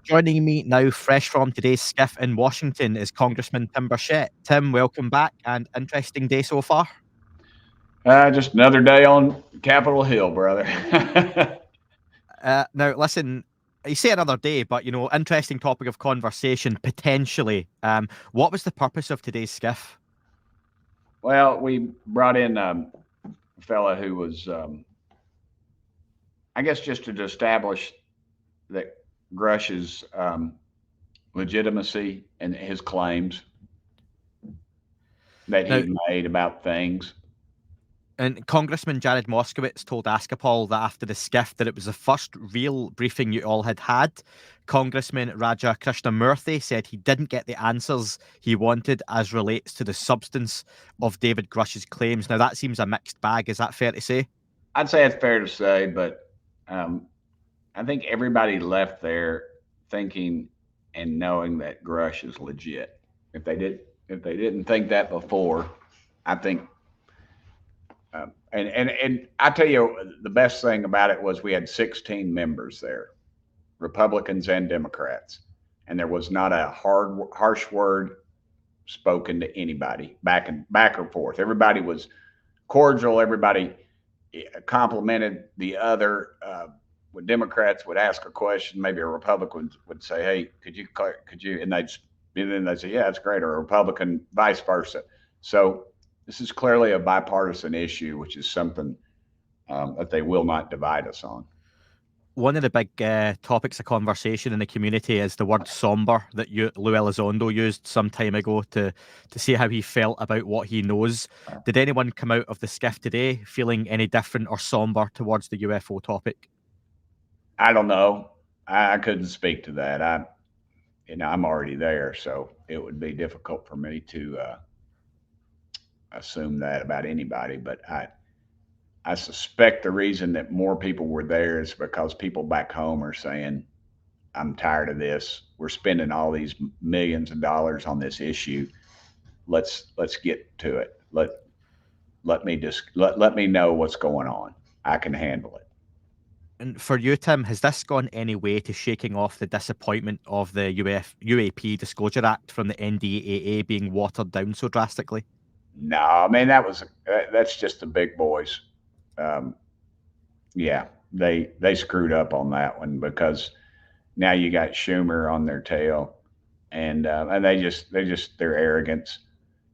Joining me now, fresh from today's SCIF in Washington, is Congressman Tim Burchett. Tim, welcome back, and interesting day so far. Just another day on Capitol Hill, brother. Now, listen, you say another day, but interesting topic of conversation potentially. What was the purpose of today's SCIF? Well, we brought in a fella who was, I guess, just to establish that Grush's legitimacy and his claims that Now, he made about things. and Congressman Jared Moskowitz told Askapol that after the SCIF that it was the first real briefing you all had had. Congressman Raja Krishnamurthy said he didn't get the answers he wanted as relates to the substance of David Grush's claims. Now, that seems a mixed bag. Is that fair to say? I'd say it's fair to say, but um, I think everybody left there thinking and knowing that Grush is legit. If they didn't think that before, I think and I tell you, the best thing about it was we had 16 members there, Republicans and Democrats, and there was not a harsh word spoken to anybody back or forth. Everybody was cordial. Everybody complimented the other. When Democrats would ask a question, maybe a Republican would say, "Hey, could you?" And then they'd say, "Yeah, that's great," or a Republican, vice versa. So this is clearly a bipartisan issue, which is something that they will not divide us on. One of the big topics of conversation in the community is the word somber that Lou Elizondo used some time ago to see how he felt about what he knows. Did anyone come out of the SCIF today feeling any different or somber towards the UFO topic? I don't know. I couldn't speak to that. I'm already there, so it would be difficult for me to assume that about anybody. But I suspect the reason that more people were there is because people back home are saying, "I'm tired of this. We're spending all these millions of dollars on this issue. Let's get to it. Let me know what's going on. I can handle it." And for you, Tim, has this gone any way to shaking off the disappointment of the UAP Disclosure Act from the NDAA being watered down so drastically? No, I mean that's just the big boys. Um, yeah, they screwed up on that one because now you got Schumer on their tail, and their arrogance.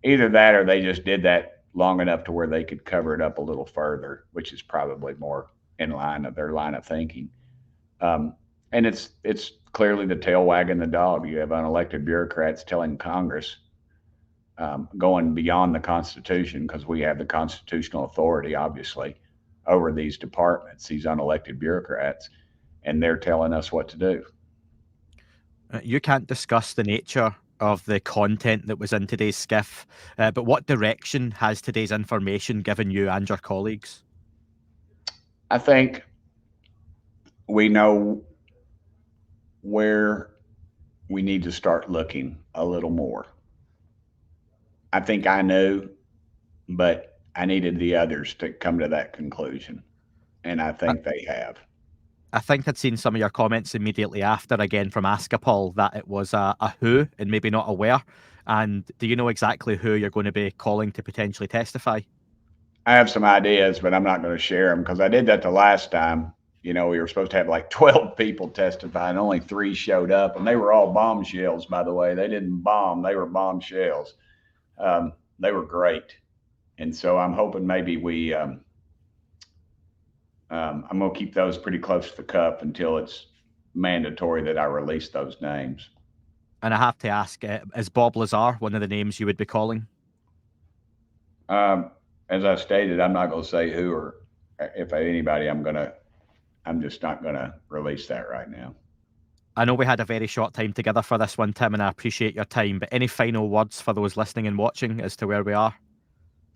Either that or they just did that long enough to where they could cover it up a little further, which is probably more in line of their line of thinking. Um, and it's clearly the tail wagging the dog. You have unelected bureaucrats telling Congress, going beyond the Constitution, because we have the constitutional authority, obviously, over these departments, these unelected bureaucrats, and they're telling us what to do. You can't discuss the nature of the content that was in today's SCIF, but what direction has today's information given you and your colleagues? I think we know where we need to start looking a little more. I think I knew, but I needed the others to come to that conclusion, and I I, think they have. I think I'd seen some of your comments immediately after, again from Askapol, that it was a who and maybe not a where. And do you know exactly who you're going to be calling to potentially testify? I have some ideas, but I'm not going to share them because I did that the last time. We were supposed to have like 12 people testify, and only three showed up, and they were all bombshells, by the way. They didn't bomb, they were bombshells. They were great. And so I'm hoping maybe I'm going to keep those pretty close to the cup until it's mandatory that I release those names. And I have to ask, is Bob Lazar one of the names you would be calling? Um, as I stated, I'm not going to say who or if anybody. I'm just not going to release that right now. I know we had a very short time together for this one, Tim, and I appreciate your time. But any final words for those listening and watching as to where we are?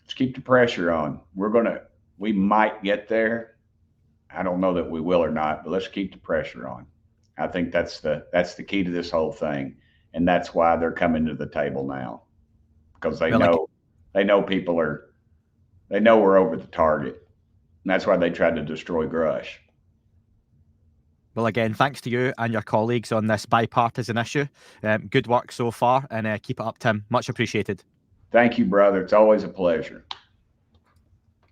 Let's keep the pressure on. We might get there. I don't know that we will or not, but let's keep the pressure on. I think that's the key to this whole thing, and that's why they're coming to the table now, because Well, like, they know they know we're over the target, and that's why they tried to destroy Grush. Well, again, thanks to you and your colleagues on this bipartisan issue. Good work so far, and keep it up, Tim. Much appreciated. Thank you, brother. It's always a pleasure.